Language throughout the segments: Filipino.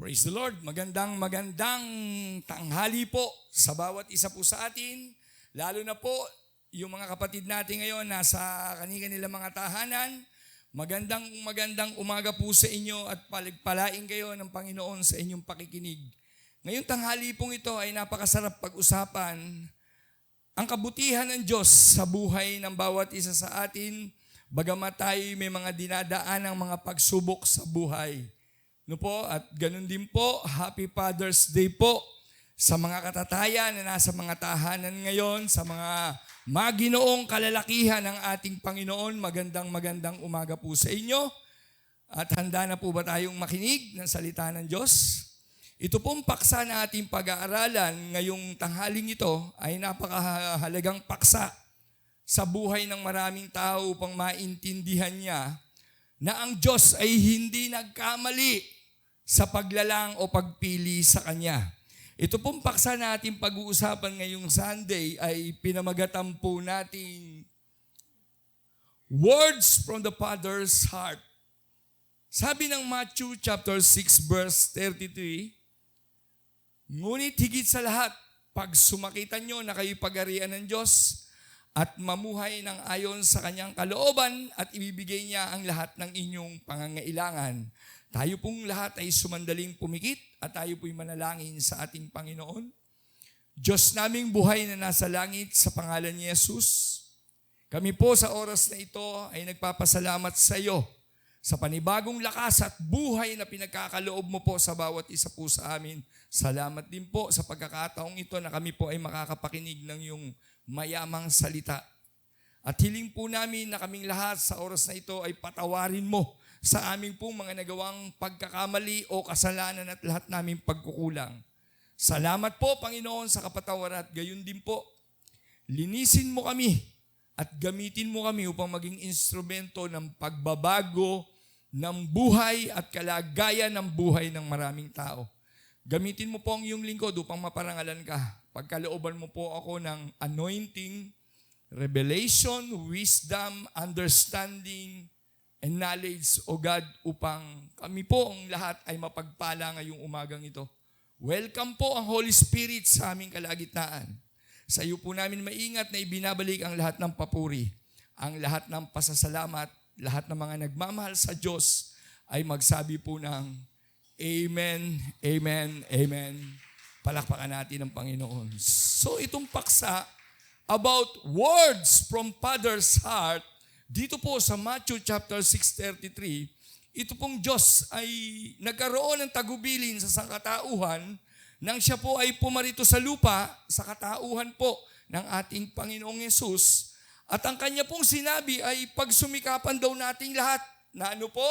Praise the Lord. Magandang tanghali po sa bawat isa po sa atin. Lalo na po yung mga kapatid natin ngayon nasa kanilang mga tahanan. Magandang umaga po sa inyo at palain kayo ng Panginoon sa inyong pakikinig. Ngayong tanghali pong ito ay napakasarap pag-usapan ang kabutihan ng Diyos sa buhay ng bawat isa sa atin, bagamat tayo may mga dinadaan ng mga pagsubok sa buhay. No po, at ganun din po, Happy Father's Day po sa mga katatayan na nasa mga tahanan ngayon, sa mga maginoong kalalakihan ng ating Panginoon. Magandang umaga po sa inyo. At handa na po ba tayong makinig ng salita ng Diyos? Ito pong paksa na ating pag-aaralan ngayong tanghaling ito ay napakahalagang paksa sa buhay ng maraming tao upang maintindihan niya na ang Diyos ay hindi nagkamali sa paglalang o pagpili sa Kanya. Ito pong paksa natin pag-uusapan ngayong Sunday ay pinamagatan po natin Words from the Father's Heart. Sabi ng Matthew chapter 6 verse 33, ngunit higit sa lahat, pag sumakitan nyo na kayo'y pag-arian ng Diyos at mamuhay ng ayon sa Kanyang kalooban at ibibigay niya ang lahat ng inyong pangangailangan. Tayo pong lahat ay sumandaling pumikit at tayo po'y manalangin sa ating Panginoon. Diyos naming buhay na nasa langit, sa pangalan ni Jesus, kami po sa oras na ito ay nagpapasalamat sa iyo sa panibagong lakas at buhay na pinagkakaloob mo po sa bawat isa po sa amin. Salamat din po sa pagkakataong ito na kami po ay makakapakinig ng iyong mayamang salita. At hiling po namin na kaming lahat sa oras na ito ay patawarin mo sa aming pong mga nagawang pagkakamali o kasalanan at lahat naming pagkukulang. Salamat po, Panginoon, sa kapatawaran at gayon din po. Linisin mo kami at gamitin mo kami upang maging instrumento ng pagbabago ng buhay at kalagayan ng buhay ng maraming tao. Gamitin mo po ang iyong lingkod upang maparangalan ka. Pagkalooban mo po ako ng anointing, revelation, wisdom, understanding, and knowledge, O God, upang kami po ang lahat ay mapagpala ngayong umagang ito. Welcome po ang Holy Spirit sa aming kalagitnaan. Sa iyo po namin maingat na ibinabalik ang lahat ng papuri, ang lahat ng pasasalamat, lahat ng mga nagmamahal sa Diyos ay magsabi po ng Amen, Amen, Amen. Palakpakan natin ang Panginoon. So itong paksa about words from Father's heart, dito po sa Matthew chapter 6:33, ito pong Diyos ay nagkaroon ng tagubilin sa sangkatauhan nang siya po ay pumarito sa lupa sa katauhan po ng ating Panginoong Yesus. At ang kanya pong sinabi ay pagsumikapan daw nating lahat na ano po?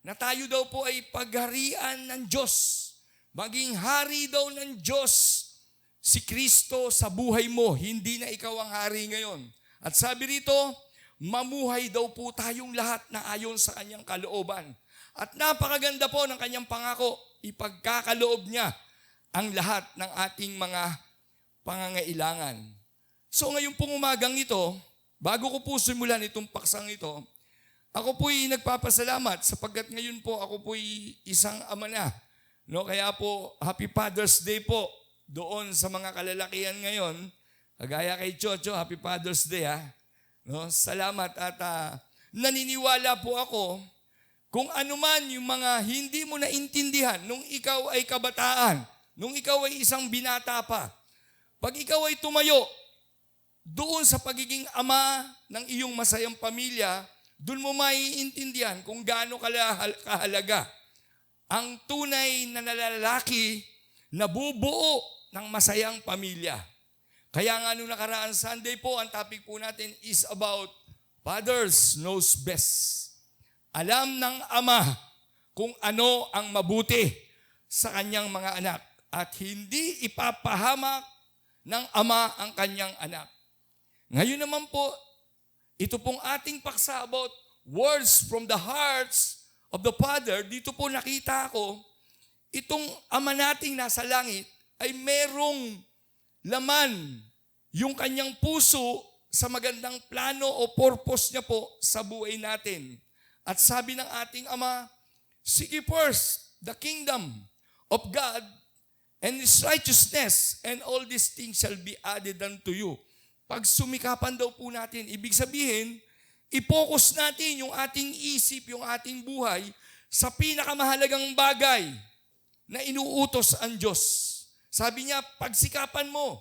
Na tayo daw po ay pagharian ng Diyos. Maging hari daw ng Diyos si Kristo sa buhay mo, hindi na ikaw ang hari ngayon. At sabi rito, mamuhay daw po tayong lahat na ayon sa Kanyang kalooban. At napakaganda po ng Kanyang pangako, ipagkakaloob niya ang lahat ng ating mga pangangailangan. So ngayon pong umagang ito, bago ko po simulan itong paksang ito, ako po'y nagpapasalamat sapagkat ngayon po ako po'y isang ama na. No, kaya po, Happy Father's Day po doon sa mga kalalakihan ngayon. Kagaya kay Chocho, Happy Father's Day ha. No, salamat at naniniwala po ako kung ano man yung mga hindi mo naintindihan nung ikaw ay kabataan, nung ikaw ay isang binata pa. Pag ikaw ay tumayo doon sa pagiging ama ng iyong masayang pamilya, doon mo maiintindihan kung gaano kahalaga ang tunay na lalaki na bubuo ng masayang pamilya. Kaya nga nung nakaraan Sunday po, ang topic po natin is about Fathers knows best. Alam ng ama kung ano ang mabuti sa kanyang mga anak at hindi ipapahamak ng ama ang kanyang anak. Ngayon naman po, ito pong ating paksa about words from the hearts of the Father, dito po nakita ko, itong ama nating nasa langit ay merong laman yung kanyang puso sa magandang plano o purpose niya po sa buhay natin. At sabi ng ating Ama, seek ye first the kingdom of God and His righteousness, and all these things shall be added unto you. Pag sumikapan daw po natin, ibig sabihin, i-focus natin yung ating isip, yung ating buhay sa pinakamahalagang bagay na inuutos ang Diyos. Sabi niya, pagsikapan mo.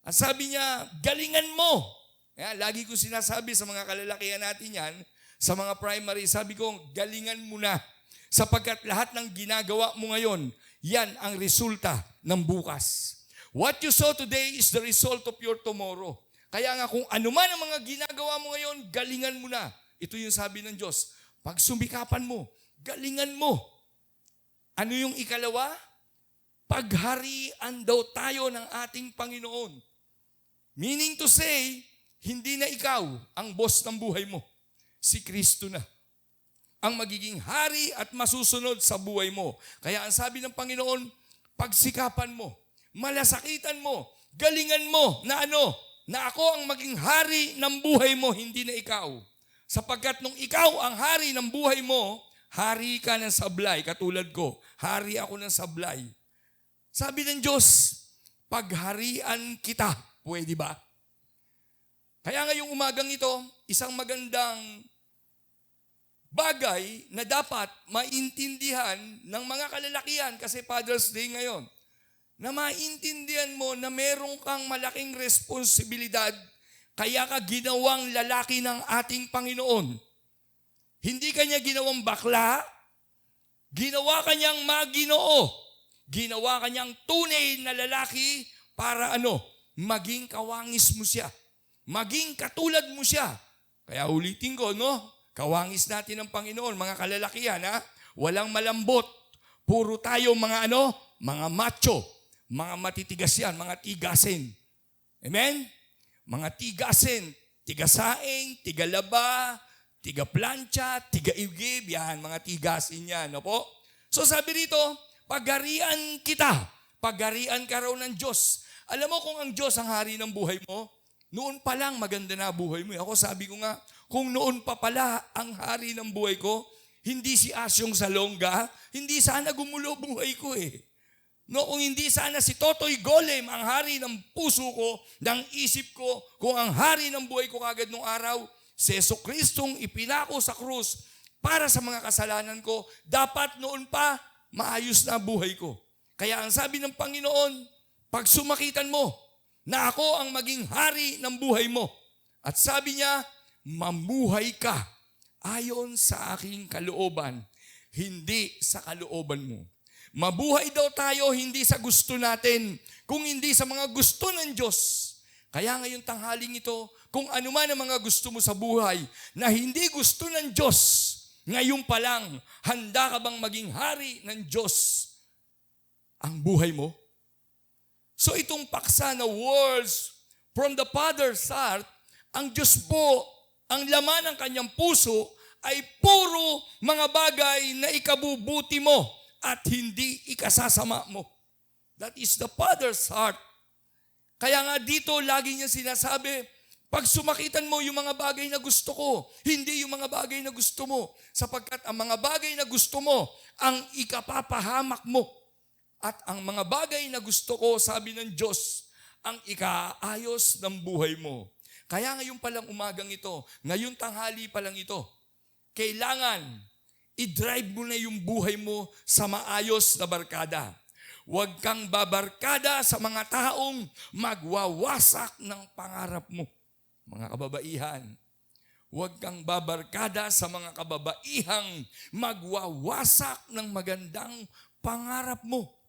At sabi niya, galingan mo. Lagi ko sinasabi sa mga kalalakihan natin yan, sa mga primary, sabi ko, galingan mo na. Sapagkat lahat ng ginagawa mo ngayon, yan ang resulta ng bukas. What you saw today is the result of your tomorrow. Kaya nga kung ano man ang mga ginagawa mo ngayon, galingan mo na. Ito yung sabi ng Diyos. Pag sumikapan mo, galingan mo. Ano yung ikalawa? Pagharian daw tayo ng ating Panginoon. Meaning to say, hindi na ikaw ang boss ng buhay mo. Si Kristo na ang magiging hari at masusunod sa buhay mo. Kaya ang sabi ng Panginoon, pagsikapan mo, malasakitan mo, galingan mo na na ako ang maging hari ng buhay mo, hindi na ikaw. Sapagkat nung ikaw ang hari ng buhay mo, hari ka ng sablay, katulad ko, hari ako ng sablay. Sabi ng Diyos, pagharian kita. Pwede ba? Kaya ngayong umagang ito, isang magandang bagay na dapat maintindihan ng mga kalalakihan kasi Father's Day ngayon, na maintindihan mo na meron kang malaking responsibilidad kaya ka ginawang lalaki ng ating Panginoon. Hindi kanya ginawang bakla, ginawa kanyang maginoo, ginawa kanyang tunay na lalaki para maging kawangis mo siya, maging katulad mo siya. Kaya ulitin ko, kawangis natin ng Panginoon, mga kalalakihan, walang malambot. Puro tayo mga mga macho, mga matitigas yan, mga tigasin. Amen? Mga tigasin, tigasaing, tigalaba, tiga-plancha, tiga-igib, yan, mga tigasin yan. Po? So sabi rito, pagharian kita, pagharian ka raw ng Diyos. Alam mo kung ang Diyos ang hari ng buhay mo, noon pa lang maganda na buhay mo. Ako sabi ko nga, kung noon pa pala ang hari ng buhay ko, hindi si Asyong Salonga, hindi sana gumulo buhay ko kung hindi sana si Totoy Golem ang hari ng puso ko, ng isip ko, kung ang hari ng buhay ko kagad nung araw, si Jesucristong ipinako sa krus para sa mga kasalanan ko, dapat noon pa maayos na buhay ko. Kaya ang sabi ng Panginoon, pag sumakitan mo na ako ang maging hari ng buhay mo, at sabi niya, mamuhay ka ayon sa aking kalooban, hindi sa kalooban mo. Mabuhay daw tayo hindi sa gusto natin, kung hindi sa mga gusto ng Diyos. Kaya ngayon tanghaling ito, kung ano man ang mga gusto mo sa buhay na hindi gusto ng Diyos, ngayon pa lang, handa ka bang maging hari ng Diyos ang buhay mo? So itong paksa na words from the Father's heart, ang Diyos po, ang laman ng kanyang puso ay puro mga bagay na ikabubuti mo at hindi ikasasama mo. That is the Father's heart. Kaya nga dito, lagi niya sinasabi, pag sumakitan mo yung mga bagay na gusto ko, hindi yung mga bagay na gusto mo. Sapagkat ang mga bagay na gusto mo, ang ikapapahamak mo. At ang mga bagay na gusto ko, sabi ng Diyos, ang ikaayos ng buhay mo. Kaya ngayon palang umagang ito, ngayon tanghali pa lang ito, kailangan i-drive mo na yung buhay mo sa maayos na barkada. Huwag kang babarkada sa mga taong magwawasak ng pangarap mo. Mga kababaihan, huwag kang babarkada sa mga kababaihang magwawasak ng magandang pangarap mo.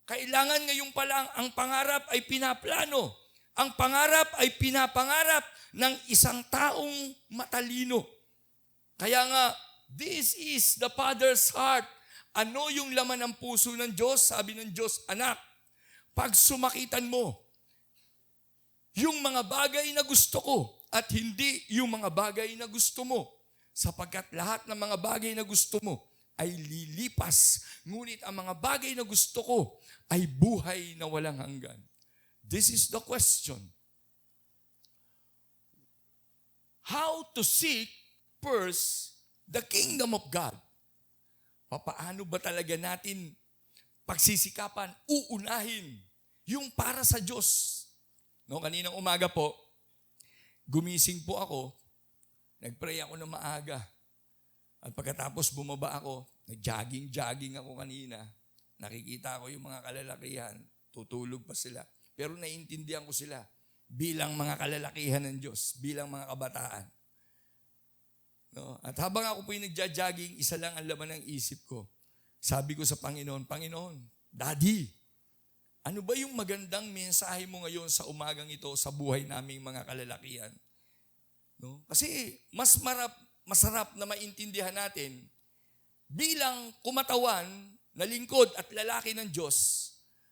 Kailangan ngayon pa lang ang pangarap ay pinaplano. Ang pangarap ay pinapangarap ng isang taong matalino. Kaya nga, this is the Father's heart. Ano yung laman ng puso ng Diyos? Sabi ng Diyos, anak, pag sumakitan mo, yung mga bagay na gusto ko at hindi yung mga bagay na gusto mo. Sapagkat lahat ng mga bagay na gusto mo ay lilipas. Ngunit ang mga bagay na gusto ko ay buhay na walang hanggan. This is the question. How to seek first the kingdom of God? Paano ba talaga natin pagsisikapan, uunahin yung para sa Diyos. No, kaninang umaga po, gumising po ako, nagpray ako ng maaga. At pagkatapos bumaba ako, nag-jogging ako kanina. Nakikita ko yung mga kalalakihan, tutulog pa sila. Pero naiintindihan ko sila bilang mga kalalakihan ng Diyos, bilang mga kabataan. No? At habang ako po yung nagja-jogging, isa lang ang laman ng isip ko. Sabi ko sa Panginoon, Panginoon, Daddy, ano ba yung magandang mensahe mo ngayon sa umagang ito sa buhay naming mga kalalakihan? No? Kasi masarap na maintindihan natin bilang kumatawan na lingkod at lalaki ng Diyos,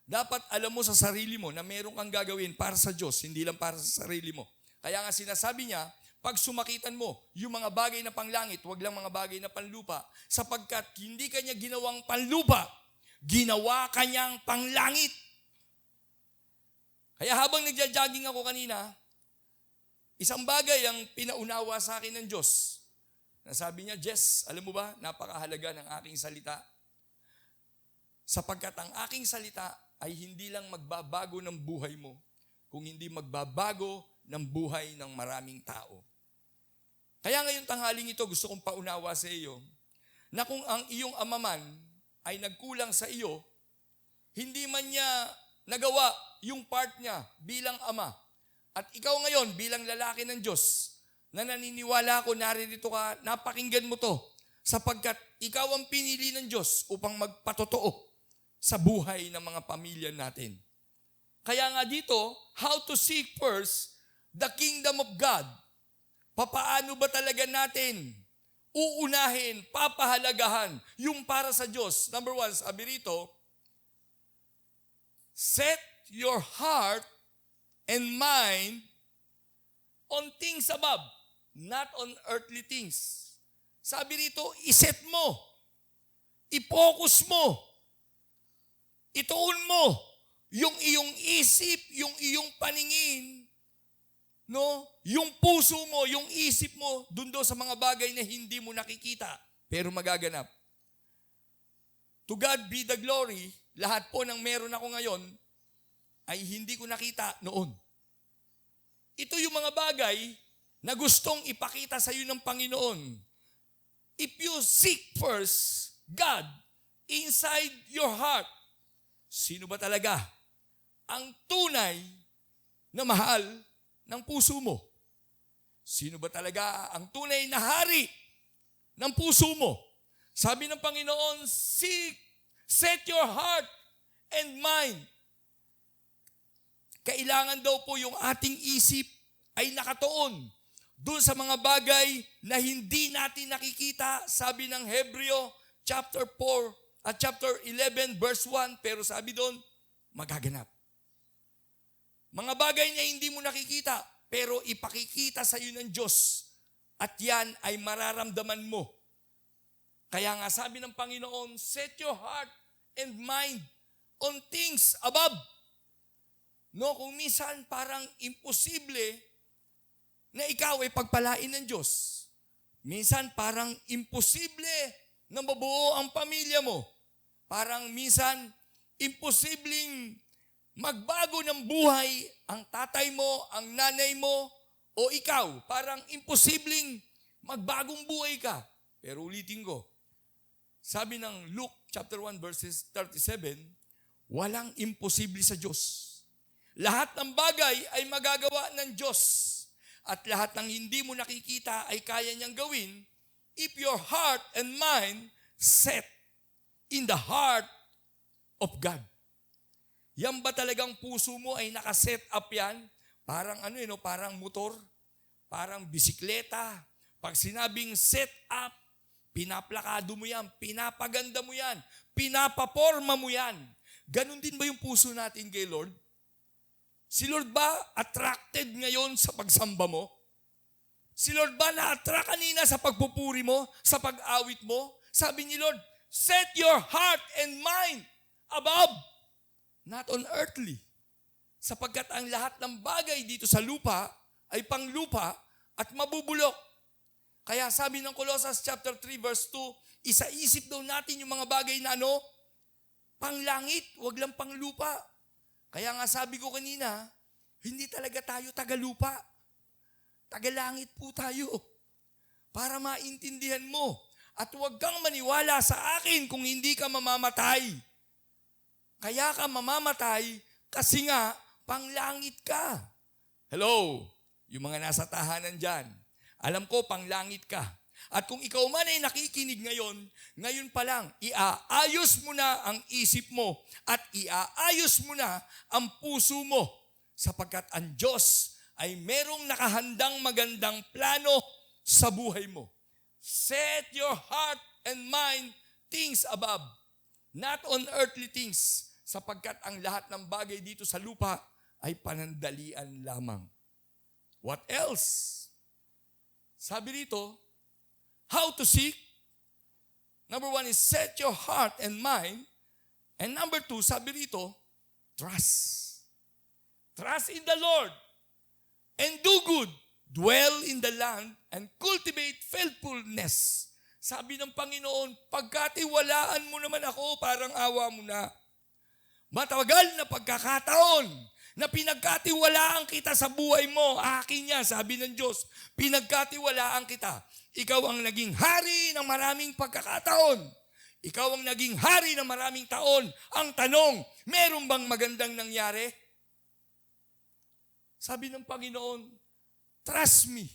dapat alam mo sa sarili mo na meron kang gagawin para sa Diyos, hindi lang para sa sarili mo. Kaya nga sinasabi niya, pag sumakitan mo yung mga bagay na panglangit, wag lang mga bagay na panlupa, sapagkat hindi kanya ginawang panlupa, ginawa kanyang panglangit. Kaya habang nagja-jogging ako kanina, isang bagay ang pinaunawa sa akin ng Diyos. Nasabi niya, Jess, alam mo ba, napakahalaga ng aking salita. Sapagkat ang aking salita ay hindi lang magbabago ng buhay mo, kung hindi magbabago ng buhay ng maraming tao. Kaya ngayong tanghaling ito, gusto kong paunawa sa iyo, na kung ang iyong ama man ay nagkulang sa iyo, hindi man niya nagawa yung part niya bilang ama. At ikaw ngayon bilang lalaki ng Diyos, na naniniwala ko naririto ka, napakinggan mo to, sapagkat ikaw ang pinili ng Diyos upang magpatotoo sa buhay ng mga pamilya natin. Kaya nga dito, how to seek first the kingdom of God. Papaano ba talaga natin uunahin, papahalagahan yung para sa Diyos? Number 1, sabi rito, set your heart and mind on things above, not on earthly things. Sabi rito, iset mo, i-focus mo, ituon mo yung iyong isip, yung iyong paningin, no? Yung puso mo, yung isip mo, dun sa mga bagay na hindi mo nakikita, pero magaganap. To God be the glory, lahat po ng meron ako ngayon ay hindi ko nakita noon. Ito yung mga bagay na gustong ipakita sa iyo ng Panginoon. If you seek first God inside your heart, sino ba talaga ang tunay na mahal ng puso mo? Sino ba talaga ang tunay na hari ng puso mo? Sabi ng Panginoon, set your heart and mind. Kailangan daw po yung ating isip ay nakatuon doon sa mga bagay na hindi natin nakikita. Sabi ng Hebreo chapter 4 at chapter 11 verse 1, pero sabi doon, magaganap. Mga bagay na hindi mo nakikita, pero ipakikita sa iyo ng Diyos. At yan ay mararamdaman mo. Kaya nga sabi ng Panginoon, set your heart and mind on things above. No, kung minsan parang imposible na ikaw ay pagpalain ng Diyos. Minsan parang imposible na mabuo ang pamilya mo. Parang minsan imposibleng magbago ng buhay ang tatay mo, ang nanay mo, o ikaw. Parang imposibleng magbagong buhay ka. Pero ulitin ko, sabi ng Luke chapter 1 verses 37, walang imposible sa Diyos. Lahat ng bagay ay magagawa ng Diyos. At lahat ng hindi mo nakikita ay kaya niyang gawin if your heart and mind set in the heart of God. Yan ba talagang puso mo ay nakaset up yan? Parang parang motor, parang bisikleta. Pag sinabing set up, pinaplakado mo yan, pinapaganda mo yan, pinapaporma mo yan. Ganon din ba yung puso natin kay Lord? Si Lord ba attracted ngayon sa pagsamba mo? Si Lord ba na-attract kanina sa pagpupuri mo, sa pag-awit mo? Sabi ni Lord, set your heart and mind above, not on earthly. Sapagkat ang lahat ng bagay dito sa lupa ay panglupa at mabubulok. Kaya sabi ng Colossus chapter 3 verse 2, isaisip daw natin yung mga bagay na Panglangit, wag lang panglupa. Kaya nga sabi ko kanina, hindi talaga tayo tagalupa. Tagalangit po tayo. Para maintindihan mo. At huwag kang maniwala sa akin kung hindi ka mamamatay. Kaya ka mamamatay kasi nga, panglangit ka. Hello, yung mga nasa tahanan dyan. Alam ko, panglangit ka. At kung ikaw man ay nakikinig ngayon pa lang, iaayos mo na ang isip mo at iaayos mo na ang puso mo sapagkat ang Diyos ay merong nakahandang magandang plano sa buhay mo. Set your heart and mind things above, not on earthly things, sapagkat ang lahat ng bagay dito sa lupa ay panandalian lamang. What else? Sabi dito, how to seek? Number 1 is set your heart and mind. And number 2, sabi dito, trust. Trust in the Lord and do good. Dwell in the land and cultivate faithfulness. Sabi ng Panginoon, pagkatiwalaan mo naman ako, parang awa mo na. Matagal na pagkakataon na pinagkatiwalaan kita sa buhay mo, akin yan, sabi ng Diyos, pinagkatiwalaan kita. Ikaw ang naging hari ng maraming pagkakataon. Ikaw ang naging hari ng maraming taon. Ang tanong, meron bang magandang nangyari? Sabi ng Panginoon, trust me.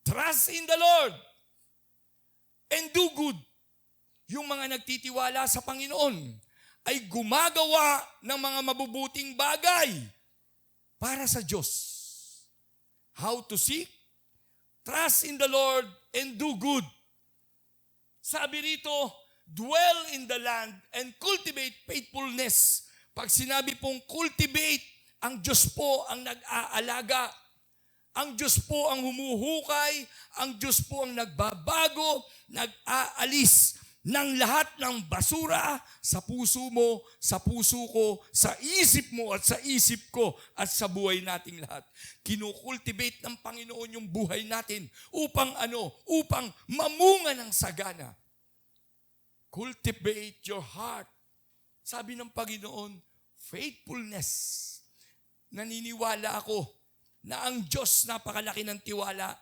Trust in the Lord. And do good. Yung mga nagtitiwala sa Panginoon ay gumagawa ng mga mabubuting bagay para sa Diyos. How to seek? Trust in the Lord and do good. Sabi rito, dwell in the land and cultivate faithfulness. Pag sinabi pong cultivate, ang Diyos po ang nag-aalaga. Ang Diyos po ang humuhukay. Ang Diyos po ang nagbabago, nag-aalis ng lahat ng basura sa puso mo, sa puso ko, sa isip mo at sa isip ko at sa buhay nating lahat. Kinukultivate ng Panginoon yung buhay natin upang Upang mamunga ng sagana. Cultivate your heart. Sabi ng Panginoon, faithfulness. Naniniwala ako na ang Diyos napakalaki ng tiwala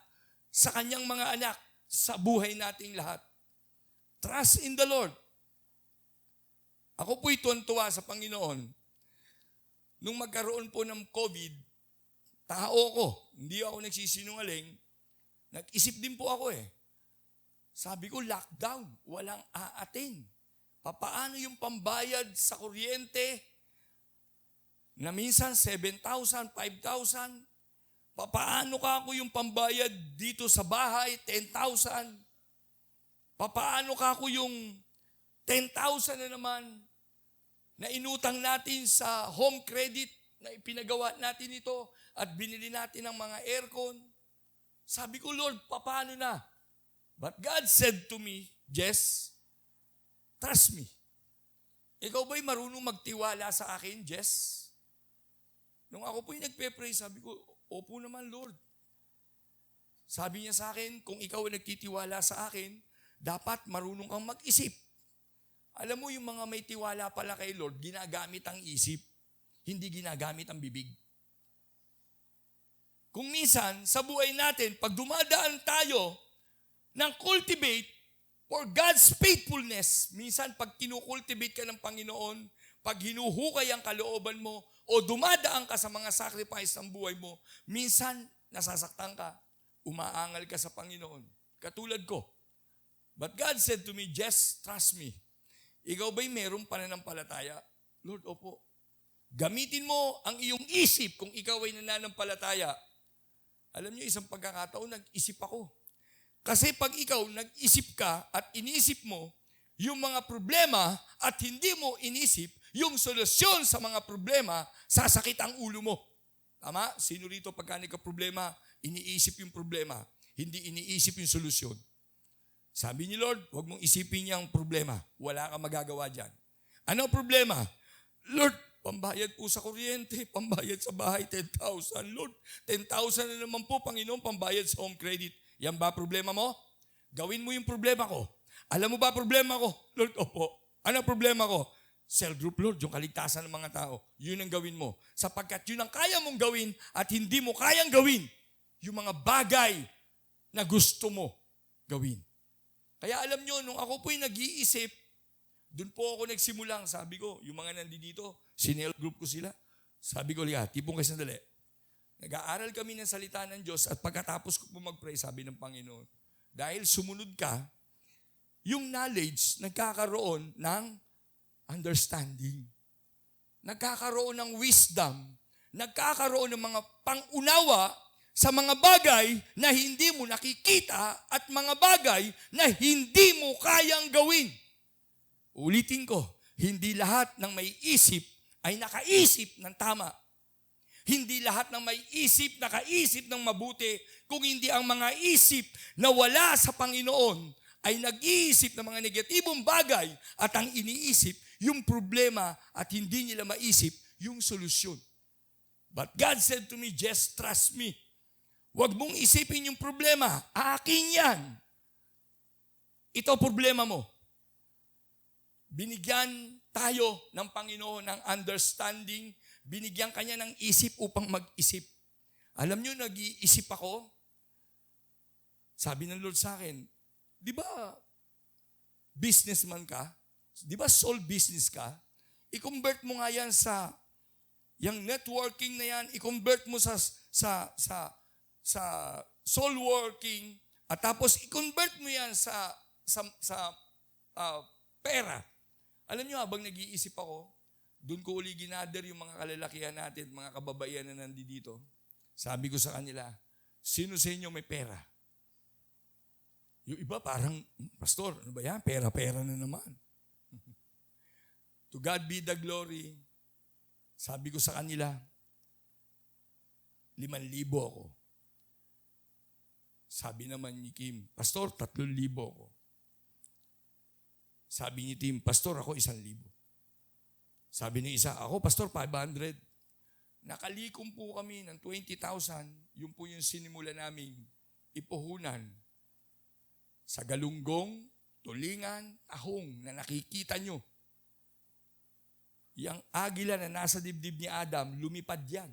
sa kanyang mga anak sa buhay nating lahat. Trust in the Lord. Ako po'y tuwan-tuwa sa Panginoon. Nung magkaroon po ng COVID, tao ko, hindi ako nagsisinungaling, nag-isip din po ako Sabi ko, lockdown, walang aatin. Papaano yung pambayad sa kuryente na minsan 7,000, 5,000? Papaano ka ako yung pambayad dito sa bahay, 10,000? Papaano ka ako yung 10,000 na naman na inutang natin sa home credit na ipinagawa natin ito at binili natin ng mga aircon? Sabi ko, Lord, papaano na? But God said to me, Jess, trust me. Ikaw ba'y marunong magtiwala sa akin, Jess? Nung ako po'y nagpe-pray, sabi ko, opo naman, Lord. Sabi niya sa akin, kung ikaw ay nagtitiwala sa akin, dapat marunong kang mag-isip. Alam mo, yung mga may tiwala pala kay Lord, ginagamit ang isip, hindi ginagamit ang bibig. Kung minsan, sa buhay natin, pag dumadaan tayo ng cultivate for God's faithfulness, minsan pag kinukultivate ka ng Panginoon, pag hinuhukay ang kalooban mo, o dumadaan ka sa mga sacrifice ng buhay mo, minsan nasasaktan ka, umaangal ka sa Panginoon. Katulad ko. But God said to me, Jess, trust me. Ikaw ba'y merong pananampalataya? Lord, opo. Gamitin mo ang iyong isip kung ikaw ay nananampalataya. Alam niyo, isang pagkakataon, nag-isip ako. Kasi pag ikaw nag-isip ka at inisip mo yung mga problema at hindi mo inisip yung solusyon sa mga problema, sasakit ang ulo mo. Tama? Sino rito pagka nagka-problema, iniisip yung problema, hindi iniisip yung solusyon. Sabi ni Lord, huwag mong isipin niyang problema. Wala kang magagawa dyan. Ano ang problema? Lord, pambayad po sa kuryente, pambayad sa bahay, 10,000. Lord, 10,000 na naman po, Panginoon, pambayad sa home credit. Yan ba problema mo? Gawin mo yung problema ko. Alam mo ba problema ko? Lord, opo. Ano problema ko? Cell group, Lord, yung kaligtasan ng mga tao. Yun ang gawin mo. Sapagkat yun ang kaya mong gawin at hindi mo kayang gawin yung mga bagay na gusto mo gawin. Kaya alam nyo, nung ako po'y nag-iisip, doon po ako nagsimulang, sabi ko, yung mga nandito, sinel group ko sila. Sabi ko, liya, tipong kayo sandali. Nag-aaral kami ng salita ng Diyos at pagkatapos ko po mag-pray, sabi ng Panginoon, dahil sumunod ka, yung knowledge nagkakaroon ng understanding. Nagkakaroon ng wisdom. Nagkakaroon ng mga pangunawa sa mga bagay na hindi mo nakikita at mga bagay na hindi mo kayang gawin. Ulitin ko, hindi lahat ng may isip ay nakaisip ng tama. Hindi lahat ng may isip nakaisip ng mabuti, kung hindi ang mga isip na wala sa Panginoon ay nag-iisip ng mga negatibong bagay at ang iniisip yung problema at hindi nila maisip yung solusyon. But God said to me, just trust me. Huwag mong isipin yung problema. Akin yan. Ito problema mo. Binigyan tayo ng Panginoon ng understanding. Binigyan kanya ng isip upang mag-isip. Alam nyo, nag-iisip ako. Sabi ng Lord sa akin, di ba businessman ka? Di ba soul business ka? I-convert mo nga yan sa yung networking na yan, i-convert mo sa soul working at tapos i-convert mo yan sa pera. Alam nyo, habang nag-iisip ako, doon ko uli ginather yung mga kalalakihan natin, mga kababaihan na nandito. Sabi ko sa kanila, sino sa inyo may pera? Yung iba parang, Pastor, ano ba yan? Pera-pera na naman. To God be the glory. Sabi ko sa kanila, 5,000 ako. Sabi naman ni Kim, Pastor, 3,000 ako. Sabi ni Tim, Pastor, ako 1,000. Sabi ni isa, ako, Pastor, 500. Nakalikom po kami ng 20,000. Yun po yung sinimula naming ipuhunan sa galunggong, tulingan, ahong na nakikita nyo. Yang agila na nasa dibdib ni Adam, lumipad yan.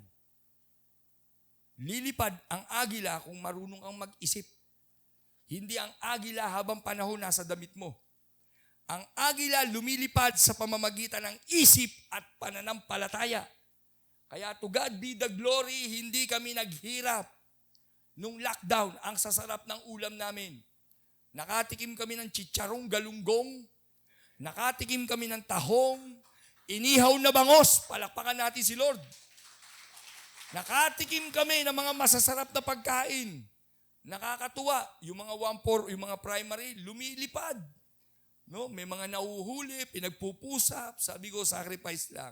Lilipad ang agila kung marunong kang mag-isip. Hindi ang agila habang panahon nasa damit mo. Ang agila lumilipad sa pamamagitan ng isip at pananampalataya. Kaya to God be the glory, hindi kami naghirap. Nung lockdown, ang sasarap ng ulam namin. Nakatikim kami ng chicharong galunggong. Nakatikim kami ng tahong. Inihaw na bangos. Palakpakan natin si Lord. Nakatikim kami ng mga masasarap na pagkain. Nakakatuwa. Yung mga 1-4, yung mga primary, lumilipad. No, may mga nauhuli, pinagpupusap, sabi ko, sacrifice lang.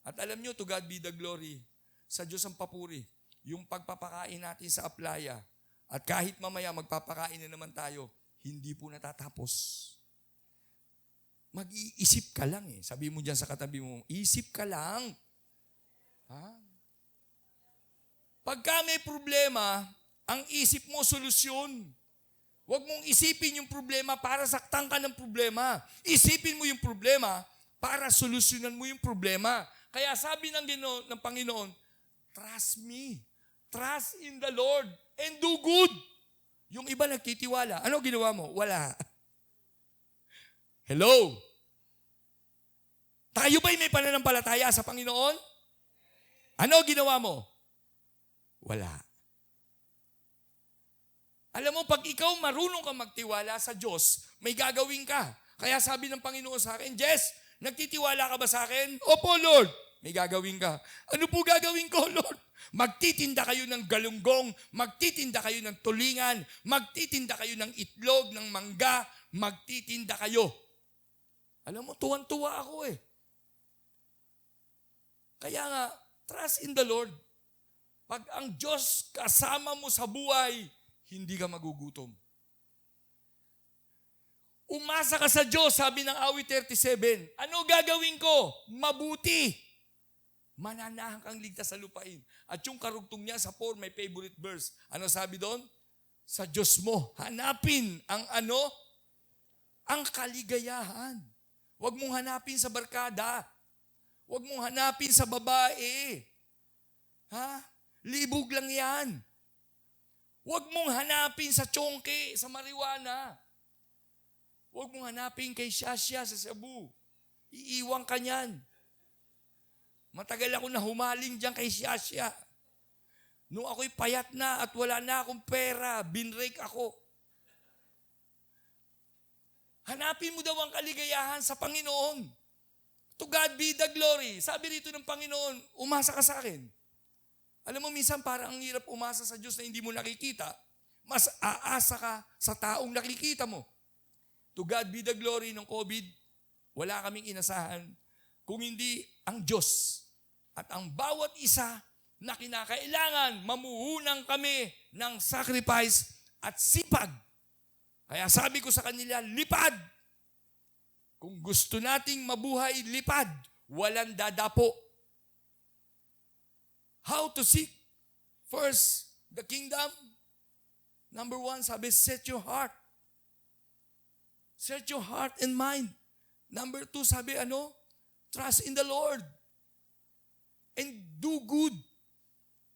At alam nyo, to God be the glory. Sa Diyos ang papuri. Yung pagpapakain natin sa aplaya. At kahit mamaya magpapakain na naman tayo, hindi po natatapos. Mag-iisip ka lang eh. Sabi mo dyan sa katabi mo, isip ka lang. Ha? Pagka may problema, ang isip mo solusyon. Huwag mong isipin yung problema para saktan ka ng problema. Isipin mo yung problema para solusyonan mo yung problema. Kaya sabi ng Panginoon, trust me. Trust in the Lord and do good. Yung iba nagtitiwala. Ano ginawa mo? Wala. Hello? Tayo ba'y may pananampalataya sa Panginoon? Ano ginawa mo? Wala. Alam mo, pag ikaw marunong kang magtiwala sa Diyos, may gagawin ka. Kaya sabi ng Panginoon sa akin, Jess, nagtitiwala ka ba sa akin? Opo, Lord. May gagawin ka. Ano po gagawin ko, Lord? Magtitinda kayo ng galunggong, magtitinda kayo ng tulingan, magtitinda kayo ng itlog, ng mangga, magtitinda kayo. Alam mo, tuwan-tuwa ako eh. Kaya nga, trust in the Lord. Pag ang Diyos kasama mo sa buhay, hindi ka magugutom. Umasa ka sa Diyos, sabi ng awit 37. Ano gagawin ko? Mabuti. Mananahan kang ligtas sa lupain. At yung karugtong niya sa 4, may favorite verse. Ano sabi doon? Sa Diyos mo, hanapin ang ano? Ang kaligayahan. Huwag mong hanapin sa barkada. Huwag mong hanapin sa babae. Ha? Libog lang yan. Huwag mong hanapin sa tsongke, sa marijuana. Huwag mong hanapin kay Shasha sa Cebu. Iiwang ka niyan. Matagal ako na humaling dyan kay Shasha. Nung ako'y payat na at wala na akong pera, binrake ako. Hanapin mo daw ang kaligayahan sa Panginoon. To God be the glory. Sabi rito ng Panginoon, umasa ka sa akin. Alam mo, minsan parang ang hirap umasa sa Diyos na hindi mo nakikita. Mas aasa ka sa taong nakikita mo. To God be the glory ng COVID, wala kaming inasahan kung hindi ang Diyos. At ang bawat isa na kinakailangan, mamuhunang kami ng sacrifice at sipag. Kaya sabi ko sa kanila, lipad. Kung gusto nating mabuhay, lipad. Walang dadapo. How to seek? First, the kingdom. Number 1, sabi, set your heart. Set your heart and mind. Number 2, sabi, trust in the Lord. And do good.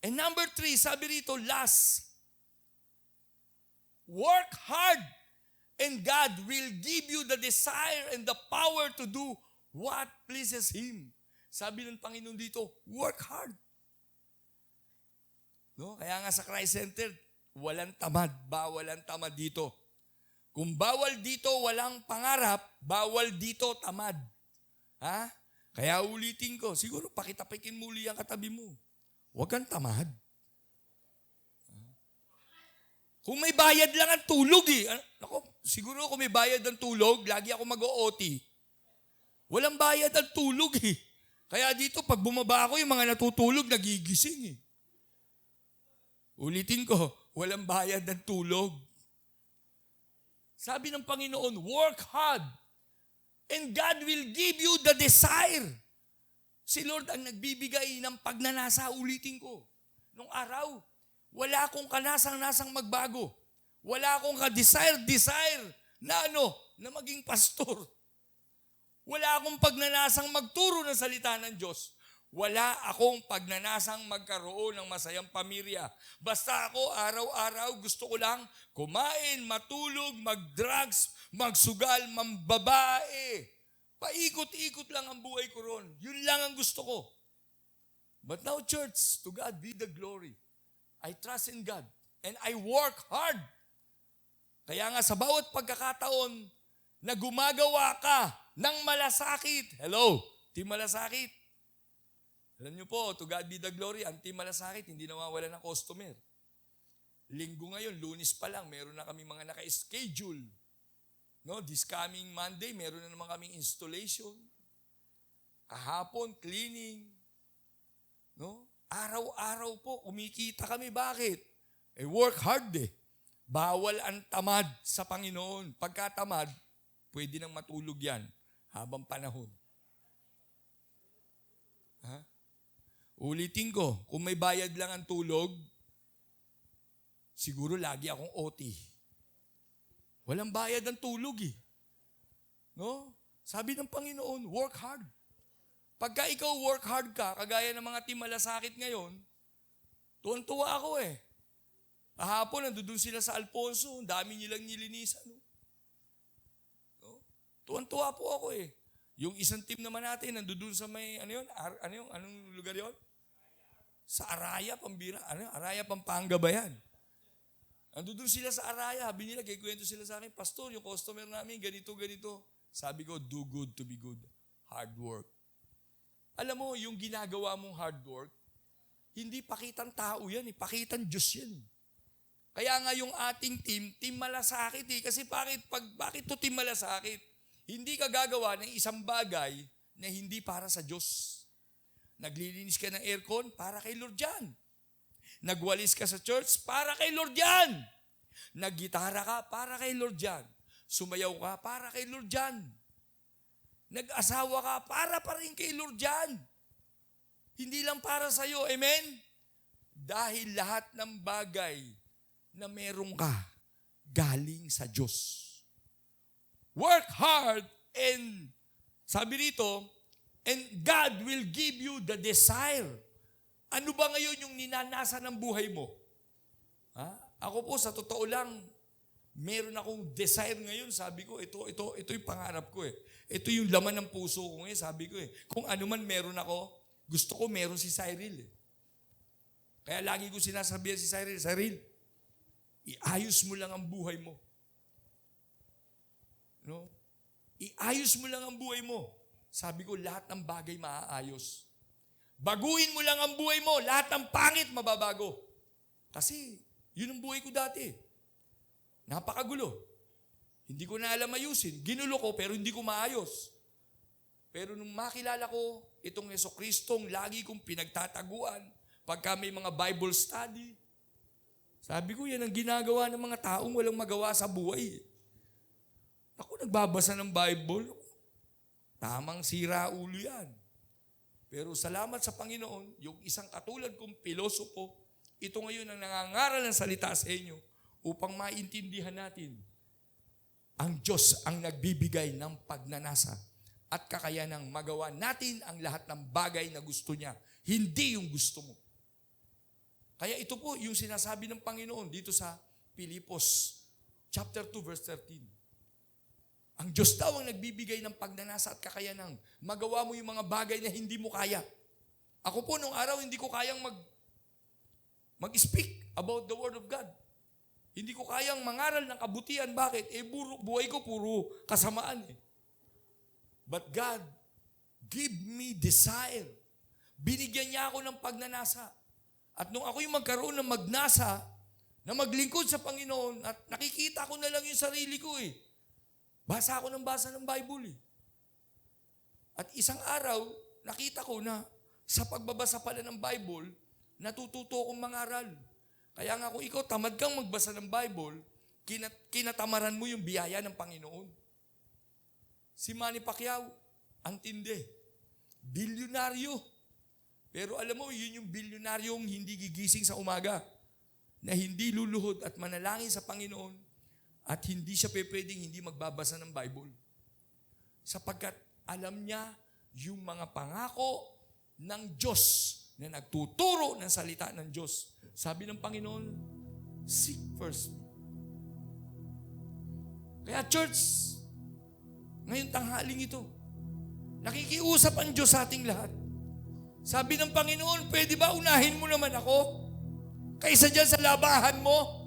And number 3, sabi rito, last, work hard. And God will give you the desire and the power to do what pleases Him. Sabi ng Panginoon dito, work hard. No? Kaya nga sa Christ Center, walang tamad. Bawal ang tamad dito. Kung bawal dito, walang pangarap, bawal dito, tamad. Ha? Kaya ulitin ko, siguro pakitapikin muli ang katabi mo. Huwag kang tamad. Kung may bayad lang ang tulog siguro kung may bayad ang tulog, lagi ako mag-OT. Walang bayad ang tulog Kaya dito, pag bumaba ako, yung mga natutulog, nagigising Ulitin ko, walang bayad ng tulog. Sabi ng Panginoon, work hard and God will give you the desire. Si Lord ang nagbibigay ng pagnanasa, ulitin ko. Nung araw, wala akong kanasang-nasang magbago. Wala akong ka-desire na na maging pastor. Wala akong pagnanasang magturo ng salita ng Diyos. Wala akong pagnanasang magkaroon ng masayang pamilya. Basta ako, araw-araw, gusto ko lang kumain, matulog, mag-drugs, magsugal, mambabae. Paikot-ikot lang ang buhay ko ron. Yun lang ang gusto ko. But now, church, to God be the glory. I trust in God and I work hard. Kaya nga sa bawat pagkakataon na gumagawa ka ng malasakit. Hello, Team Malasakit. Alam niyo po, to God be the glory, ang Team Malasakit, hindi nawawala ng customer. Linggo ngayon, Lunes pa lang, meron na kami mga naka-schedule. No, this coming Monday, meron na naman kaming installation. Kahapon, cleaning. No? Araw-araw po, kumikita kami. Bakit? Work hard Bawal ang tamad sa Panginoon. Pagka tamad, pwede nang matulog yan habang panahon. Ha? Ulitin ko, kung may bayad lang ang tulog, siguro lagi akong OT. Walang bayad ang tulog No? Sabi ng Panginoon, work hard. Pagka ikaw work hard ka, kagaya ng mga Team Malasakit ngayon, tuwan-tuwa ako Kahapon, nandun sila sa Alfonso, ang dami nilang nilinisan. No? Tuwan-tuwa po ako Yung isang team naman natin, nandun sa may, anong lugar yon? Sa Araya, Pambira. Araya, Pampanga ba yan? Nandun sila sa Araya, sabi nila, kikwento sila sa akin, Pastor, yung customer namin, ganito. Sabi ko, do good to be good. Hard work. Alam mo, yung ginagawa mong hard work, hindi pakitang tao yan, pakitang Diyos yan. Kaya nga yung ating Team Malasakit Kasi bakit to Team Malasakit? Hindi ka gagawa ng isang bagay na hindi para sa Diyos. Naglilinis ka ng aircon, para kay Lord yan. Nagwalis ka sa church, para kay Lord yan. Naggitara ka, para kay Lord yan. Sumayaw ka, para kay Lord yan. Nag-asawa ka, para pa rin kay Lord yan. Hindi lang para sa'yo, amen? Dahil lahat ng bagay na meron ka, galing sa Diyos. Work hard and Sabi rito, and God will give you the desire. Ano ba ngayon yung ninanasa ng buhay mo? Ha? Ako po, sa totoo lang, meron akong desire ngayon. Sabi ko, ito yung pangarap ko eh. Ito yung laman ng puso ko ngayon, sabi ko eh. Kung ano man meron ako, gusto ko meron si Cyril eh. Kaya lagi ko sinasabihan si Cyril, iayos mo lang ang buhay mo. No? Iayos mo lang ang buhay mo. Sabi ko, lahat ng bagay maaayos. Baguhin mo lang ang buhay mo, lahat ng pangit mababago. Kasi, yun ang buhay ko dati. Napakagulo. Hindi ko na alam ayusin. Ginulo ko, pero hindi ko maayos. Pero nung makilala ko, itong Jesucristong lagi kong pinagtataguan, pagka may mga Bible study, sabi ko, yan ang ginagawa ng mga taong walang magawa sa buhay. Ako nagbabasa ng Bible, tamang sira ulo yan. Pero salamat sa Panginoon, yung isang katulad kong pilosopo, ito ngayon ang nangangaral ng salita sa inyo upang maintindihan natin ang Diyos ang nagbibigay ng pagnanasa at kakayanang magawa natin ang lahat ng bagay na gusto niya, hindi yung gusto mo. Kaya ito po yung sinasabi ng Panginoon dito sa Pilipos chapter 2 verse 13. Ang Diyos daw ang nagbibigay ng pagnanasa at kakayanang magawa mo yung mga bagay na hindi mo kaya. Ako po nung araw hindi ko kayang mag-speak about the Word of God. Hindi ko kayang mangaral ng kabutihan. Bakit? Buhay ko puro kasamaan eh. But God give me desire. Binigyan niya ako ng pagnanasa. At nung ako yung magkaroon ng magnasa, na maglingkod sa Panginoon, at nakikita ko na lang yung sarili ko eh. Basa ako ng basa ng Bible eh. At isang araw, nakita ko na sa pagbabasa pala ng Bible, natututo akong mangaral. Kaya nga kung ikaw tamad kang magbasa ng Bible, kinatamaran mo yung biyaya ng Panginoon. Si Manny Pacquiao, ang tindi. Bilyonaryo. Pero alam mo, yun yung bilyonaryong hindi gigising sa umaga, na hindi luluhod at manalangin sa Panginoon, at hindi siya pwedeng hindi magbabasa ng Bible. Sapagkat alam niya yung mga pangako ng Diyos na nagtuturo ng salita ng Diyos. Sabi ng Panginoon, seek first. Kaya church, ngayong tanghaling ito, nakikiusap ang Diyos sa ating lahat. Sabi ng Panginoon, pwede ba unahin mo naman ako kaysa dyan sa labahan mo?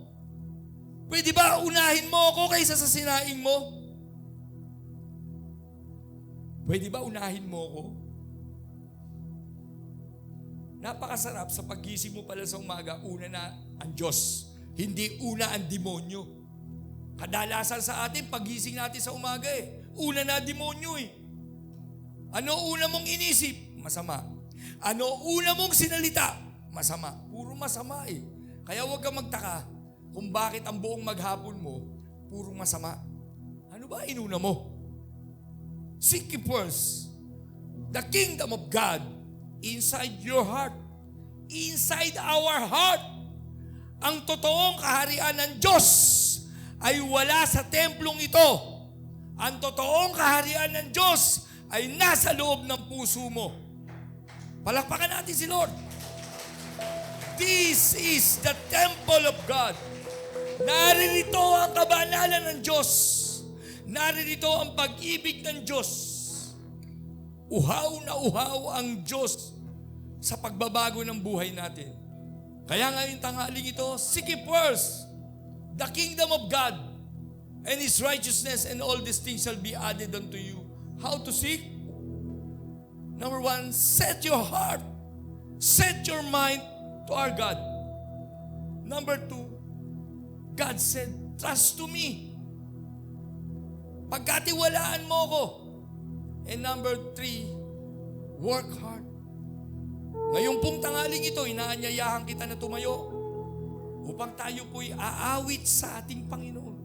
Pwede ba unahin mo ako kaysa sa sinaing mo? Pwede ba unahin mo ako? Napakasarap sa paggising mo pala sa umaga, una na ang Diyos. Hindi una ang demonyo. Kadalasan sa atin, paggising natin sa umaga una na demonyo Ano una mong inisip? Masama. Ano una mong sinalita? Masama. Puro masama Kaya huwag kang magtaka kung bakit ang buong maghapon mo, puro masama. Ano ba inuna mo? Seek ye first the kingdom of God inside your heart. Inside our heart. Ang totoong kaharian ng Diyos ay wala sa templong ito. Ang totoong kaharian ng Diyos ay nasa loob ng puso mo. Palakpakan natin si Lord. This is the temple of God. Naririto ang kabanalan ng Diyos. Naririto ang pag-ibig ng Diyos. Uhaw na uhaw ang Diyos sa pagbabago ng buhay natin. Kaya ngayon tanghaling ito, seek ye first the kingdom of God and His righteousness, and all these things shall be added unto you. How to seek? Number 1, set your heart, set your mind to our God. Number 2, God said, trust to me. Pagkatiwalaan mo ko. And number 3, work hard. Ngayong pong tanghaling ito, inaanyayahan kita na tumayo upang tayo po'y aawit sa ating Panginoon.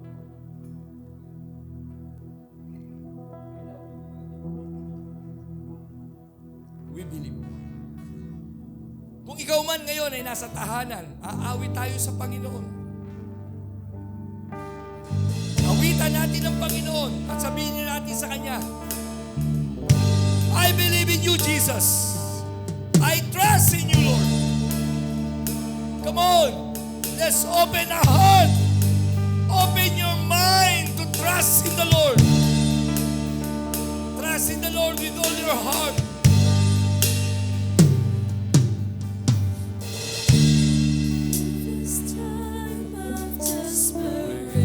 We believe. Kung ikaw man ngayon ay nasa tahanan, aawit tayo sa Panginoon. Awitan natin ang Panginoon at sabihin natin sa Kanya, Jesus. I trust in you, Lord. Come on. Let's open our heart. Open your mind to trust in the Lord. Trust in the Lord with all your heart. This time of desperation,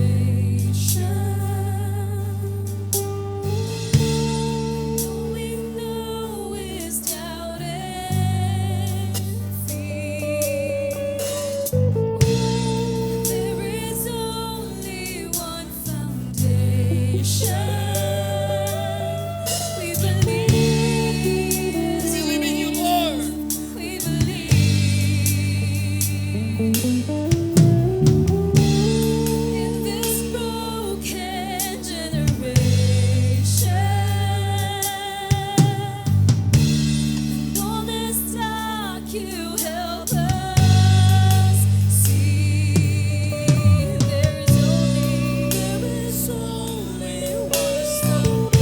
we know is doubt and fear. There is only one foundation. We believe. We believe in you, Lord. We believe in this broken generation, and all this dark you help us see. There is only one solution.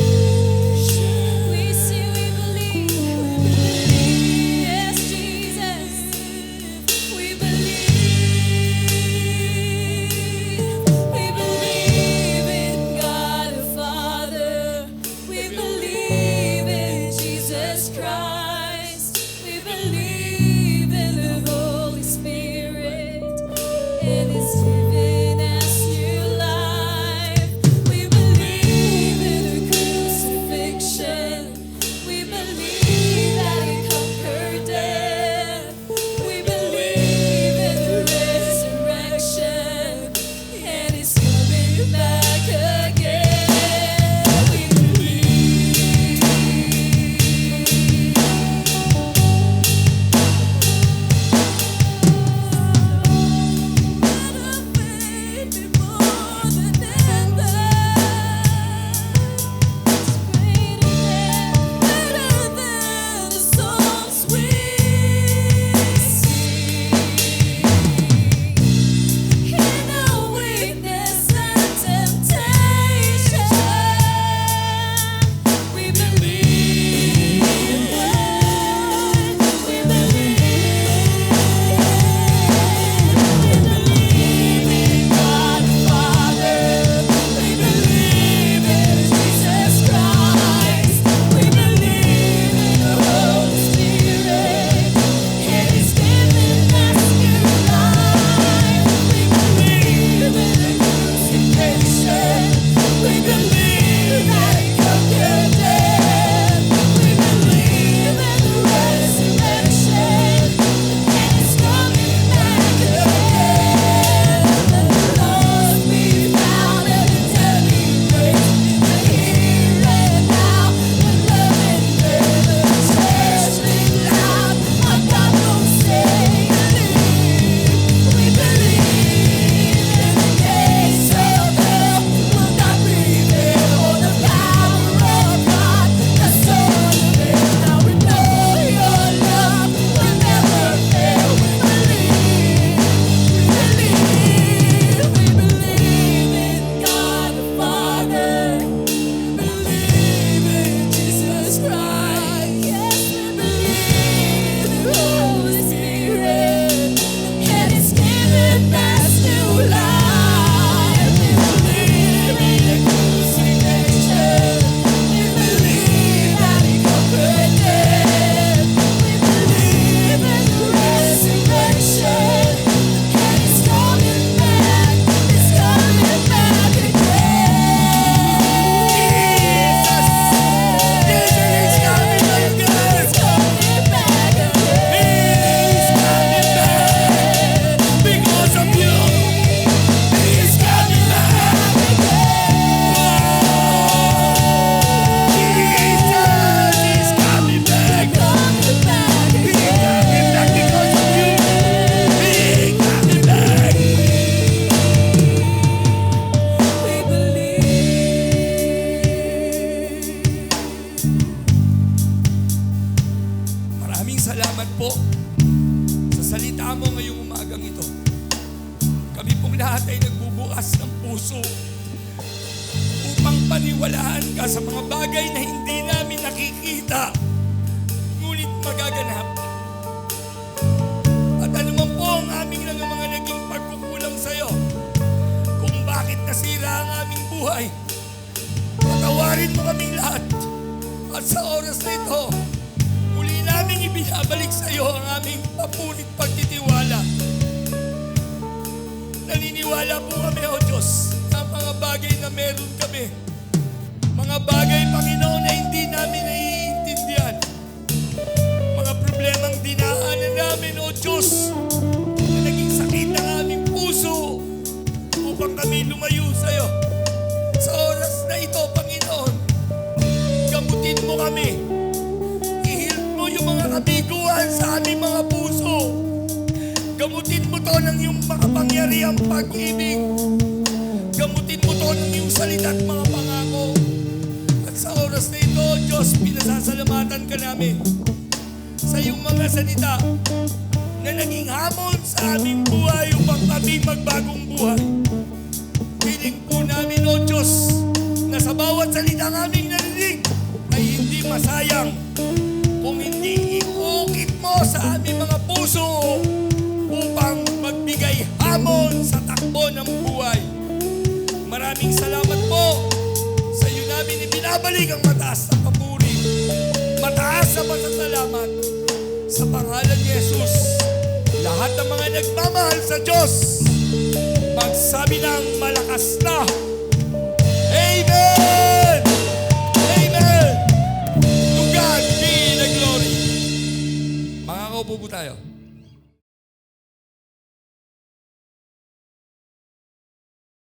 We see, we believe, yes, Jesus. We believe in God the Father. We believe in Jesus Christ. We believe in the Holy Spirit and His given us new life. We believe in the crucifixion. We believe that He conquered death. We believe in the resurrection and He's coming back again. We believe. Let our faith be more than ever. Greater than the storms we see. In our weakness and temptation, we believe. We believe in God the Father. We believe in Jesus Christ. We believe in the Holy Spirit and His given us new life. We believe in the crucifixion. We believe that He conquered death. We believe in the resurrection and He's coming back again. Let the lost be found and the dead be raised in the here and now. When love and faith the church ring loud, our God will say, we believe in the gates of hell will not prevail on the power of God. That's all of it. Now we know your love will never fail. We believe in God the Father. We believe in Jesus Christ. Yes, we believe in the Holy Spirit and His given us new life. We believe in the crucifixion. We believe that He conquered death. We believe in the resurrection and He's coming back. He's coming back again. Jesus is coming again. He's coming back again. He's coming back because of you. He's coming back. Jesus is coming back. Coming back He's again. coming back because of you. He's coming back. We believe. Maraming salamat po sa salita mo ngayong umagang ito. Kami pong lahat ay nagbubukas ng puso upang paniwalaan ka sa mga bagay na hindi namin nakikita. Ngunit magaganap. At anuman po ang aming mga naging pagkukulang sa iyo, kung bakit nasira ang aming buhay, patawarin mo kaming lahat. At sa oras na ito, muli namin ibinabalik sa iyo ang aming papurit pagtitiwala. Naniniwala po kami, O Diyos, na mga bagay na meron kami, mga bagay, Panginoon, na hindi namin naiintindihan, mga problemang dinaanan namin, O Diyos, na naging sakit ng aming puso upang kami lumayo sa iyo. Sa oras na ito, Panginoon, gamutin mo kami. I-heal mo yung mga kabiguan sa aming mga puso. Gamutin mo to ng iyong makapangyarihang pag-ibig. Gamutin mo to ng iyong salita at mga pangako. At sa oras na ito, Diyos, pinasasalamatan ka namin sa iyong mga salita na naging hamon sa aming buhay upang kami magbagong buhay. Piling po namin, O Diyos, na sa bawat salita ng aming narinig ay hindi masayang kung hindi iukit mo sa aming mga puso upang magbigay hamon sa takbo ng buhay. Maraming salamat po. Sa iyo namin ibinabalik ang mataas na papuri, mataas na pasasalamat sa pangalan ni Jesus. Lahat ng mga nagmamahal sa Diyos, magsabi ng malakas na Amen! Amen! To God be the glory. Makakaupo po tayo.